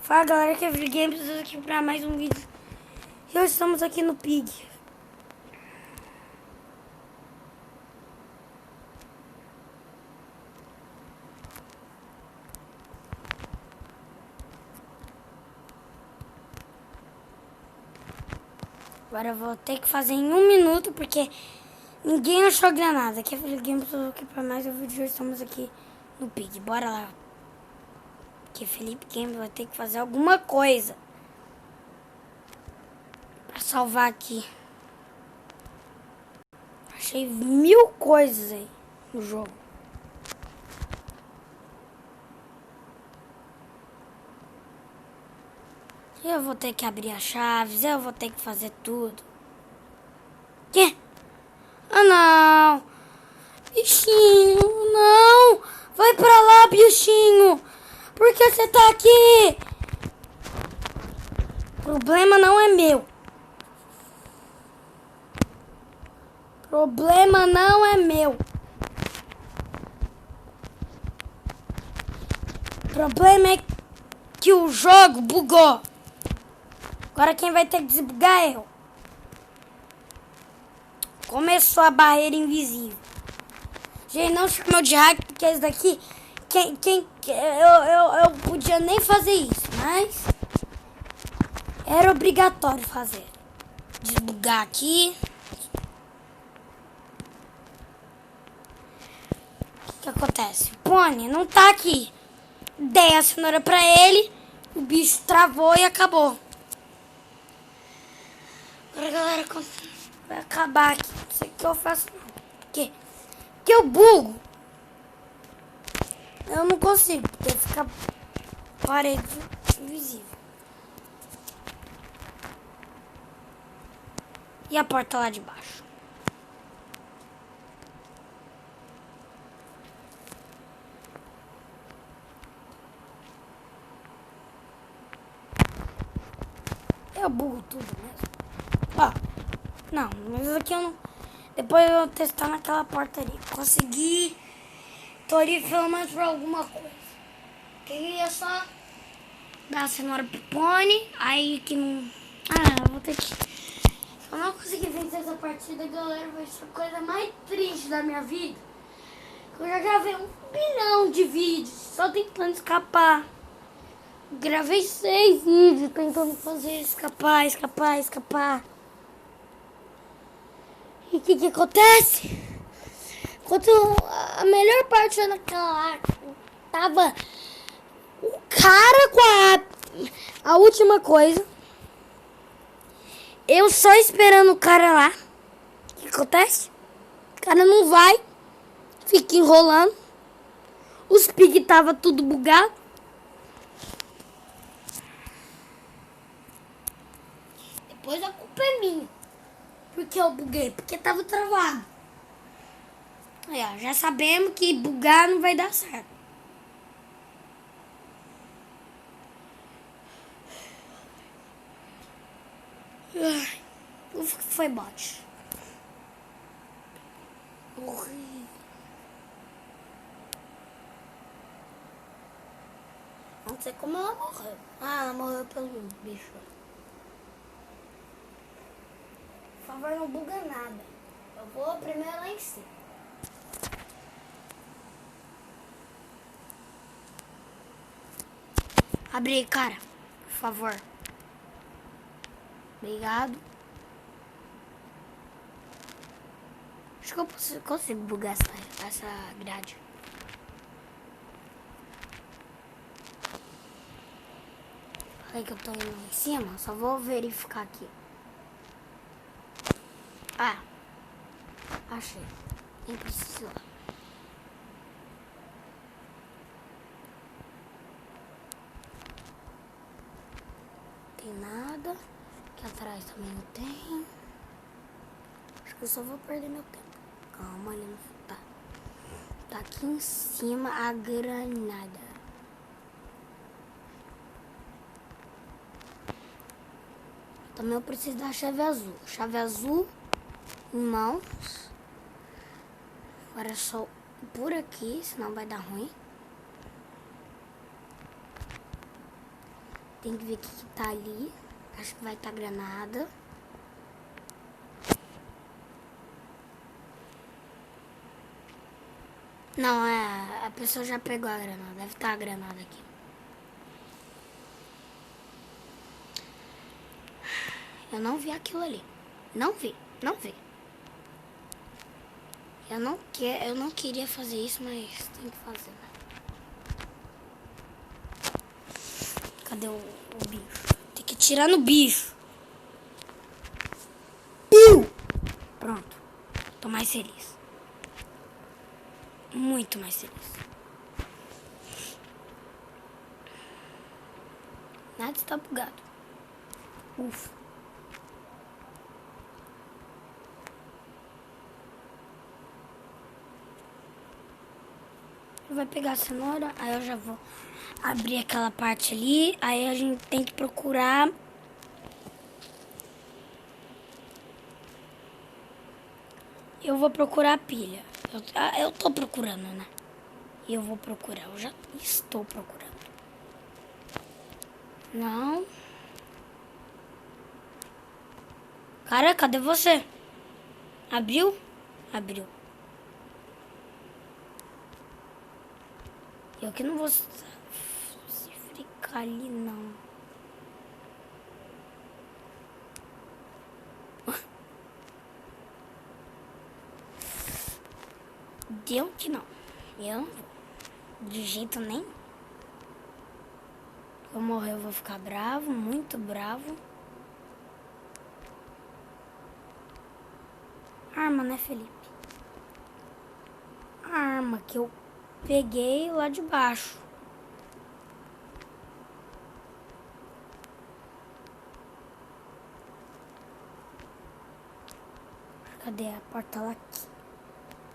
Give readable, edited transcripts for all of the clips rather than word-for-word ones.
Fala galera, que é Free Games aqui pra mais um vídeo. E hoje estamos aqui no Pig. Agora eu vou ter que fazer em 1 minuto porque ninguém achou granada. Aqui é Free Games aqui pra mais um vídeo. Hoje estamos aqui no Pig. Bora lá. Que Felipe Games vai ter que fazer alguma coisa pra salvar aqui. Achei 1000 coisas aí no jogo. Eu vou ter que abrir as chaves, eu vou ter que fazer tudo. Quê? Ah, não. Bichinho, não. Vai pra lá, bichinho. Por que você tá aqui? O problema não é meu. O problema não é meu. O problema é que o jogo bugou. Agora quem vai ter que desbugar é eu. Começou a barreira invisível. Gente, não chamou de hack porque esse daqui... Eu podia nem fazer isso, mas... era obrigatório fazer. Desbugar aqui. O que acontece? O Pony não tá aqui. Dei a cenoura pra ele. O bicho travou e acabou. Agora, galera, vai acabar aqui. Não sei o que eu faço não. Porque eu bugo. Eu não consigo, porque fica parede invisível. E a porta lá de baixo? Eu bugo tudo mesmo. Ó, não, mas aqui eu não... Depois eu vou testar naquela porta ali. Consegui. Tô ali pelo menos pra alguma coisa. Queria só dar a cenoura pro Pony. Aí que não... Ah, eu vou ter que... Se eu não conseguir vencer essa partida, galera, vai ser a coisa mais triste da minha vida. Eu já gravei 1 bilhão de vídeos só tentando escapar. Gravei 6 vídeos tentando fazer escapar. E o que acontece? Enquanto a melhor parte era naquela lá, tava o cara com a última coisa. Eu só esperando o cara lá. O que acontece? O cara não vai. Fica enrolando. Os pig tava tudo bugado. Depois a culpa é minha. Porque eu buguei? Porque tava travado. Aí, ó, já sabemos que bugar não vai dar certo. Ufa, que foi bot. Morri. Não sei como ela morreu. Ah, ela morreu pelo bicho. Por favor, não buga nada. Eu vou primeiro lá em cima. Abre aí, cara. Por favor. Obrigado. Acho que eu consigo bugar essa grade. Falei que eu tô indo lá em cima. Só vou verificar aqui. Ah. Achei. Nem preciso lá. Tem nada. Aqui atrás também não tem. Acho que eu só vou perder meu tempo. Calma, ele não tá. Tá aqui em cima a granada. Também eu preciso da chave azul. Chave azul em mãos. Agora é só por aqui, senão vai dar ruim. Tem que ver o que tá ali. Acho que vai estar granada. Não, a pessoa já pegou a granada. Deve estar a granada aqui. Eu não vi aquilo ali. Não vi. Eu não queria fazer isso, mas tem que fazer, né? Cadê o bicho? Tem que atirar no bicho. Piu! Pronto. Tô mais feliz. Muito mais feliz. Nada está bugado. Ufa. Vai pegar a cenoura, aí eu já vou abrir aquela parte ali, aí a gente tem que procurar. Eu vou procurar a pilha. Eu tô procurando, né? Eu vou procurar, eu já estou procurando. Não. Cara, cadê você? Abriu? Abriu. Eu que não vou se ficar ali, não. Deu que não. Eu não vou. De jeito nenhum. Se eu morrer, eu vou ficar bravo, muito bravo. Arma, né, Felipe? A arma que eu peguei lá de baixo. Cadê a porta lá aqui?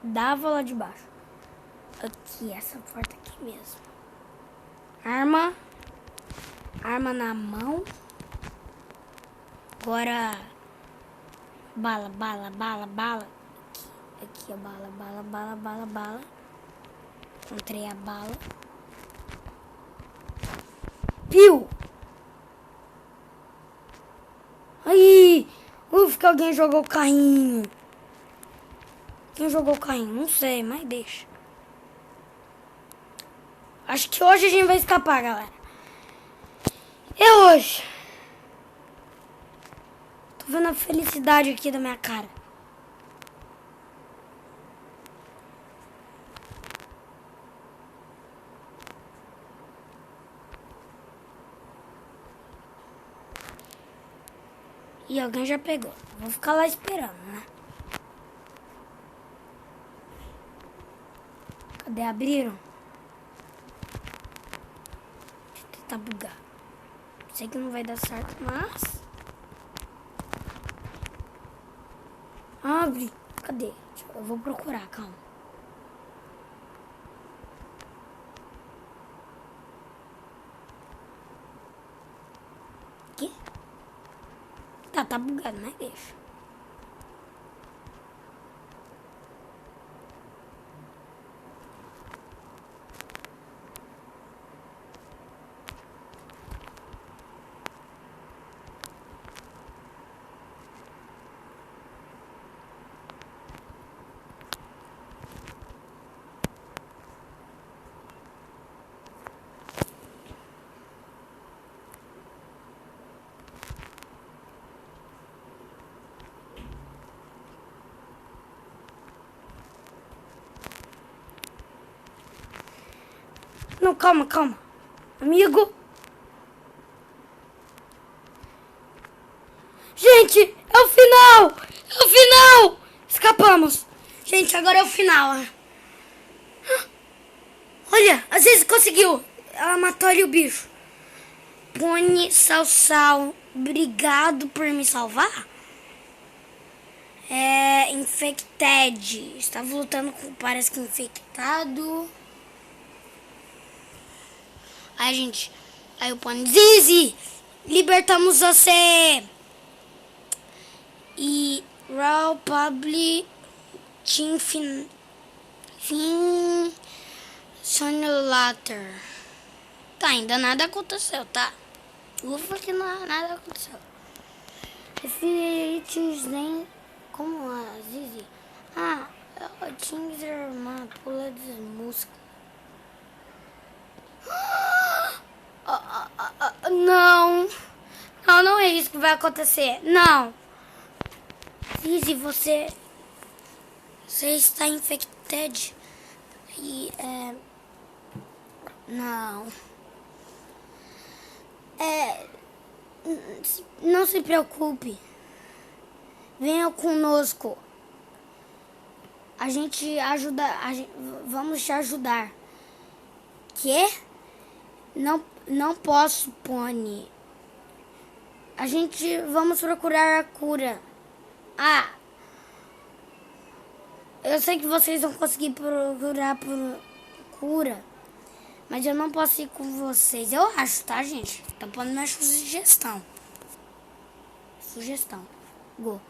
Dava lá de baixo. Aqui, essa porta aqui mesmo. Arma. Arma na mão. Agora... Bala. Aqui a bala. Encontrei a bala. Piu! Aí! Ufa, que alguém jogou o carrinho. Quem jogou o carrinho? Não sei, mas deixa. Acho que hoje a gente vai escapar, galera. É hoje. Tô vendo a felicidade aqui da minha cara. E alguém já pegou. Vou ficar lá esperando, né? Cadê? Abriram? Deixa eu tentar bugar. Sei que não vai dar certo, mas... Abre. Cadê? Eu vou procurar, calma. Aqui? Tá bugado, mas deixa. Não, calma. Amigo. Gente, é o final. Escapamos. Gente, agora é o final. Olha, às vezes conseguiu. Ela matou ali o bicho. Pony Salsal, obrigado por me salvar. Infected. Estava lutando com, parece que infectado. Aí o Pony Zizi, libertamos você. E Raw Public Team Fin Sonulator. Tá, ainda nada aconteceu, tá? ufa que nada aconteceu. Referentes nem como a Zizi. Ah, eu tinha que ser uma pula de música. Não. Não, não é isso que vai acontecer. Não. Zizi, você está infected. E, não. Não se preocupe. Venha conosco. A gente ajuda. Vamos te ajudar. Quê? Não posso, Pony. A gente vamos procurar a cura. Ah, eu sei que vocês vão conseguir procurar por cura, mas eu não posso ir com vocês. Eu acho, tá, gente? Tá pondo minha sugestão. Go.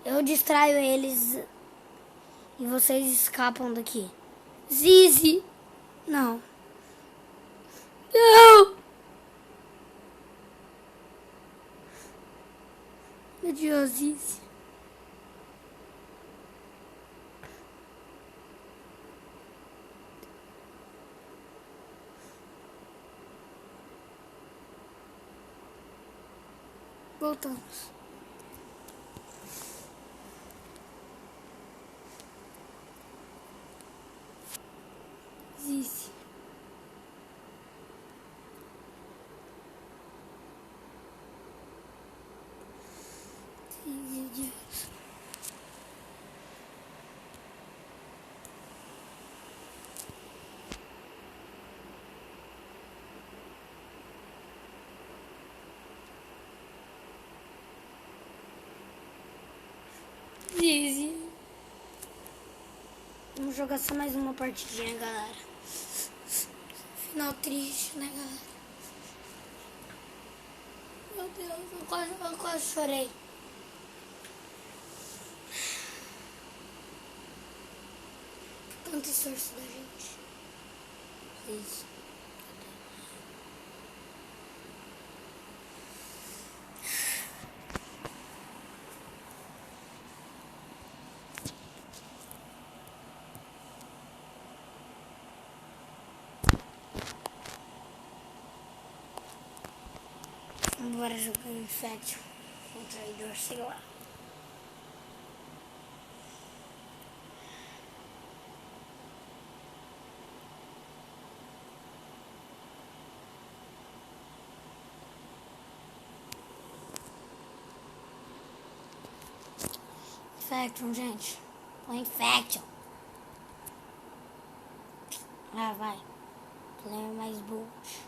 Eu distraio eles e vocês escapam daqui. Zizi. Não. Não. Meu Deus, Zizi. Voltamos. Zizi. Zizi. Zizi. Vamos jogar só mais uma partidinha, galera. Final triste, né, galera? Meu Deus, eu quase chorei. Tanto esforço da gente. Isso. Bora jogar Infection. Um traidor, sei lá. Infection, gente. Põe Infection. Ah, vai. Player mais boot.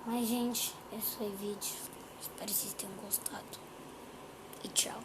Mas, gente, esse foi o vídeo. Espero que vocês tenham gostado. E tchau.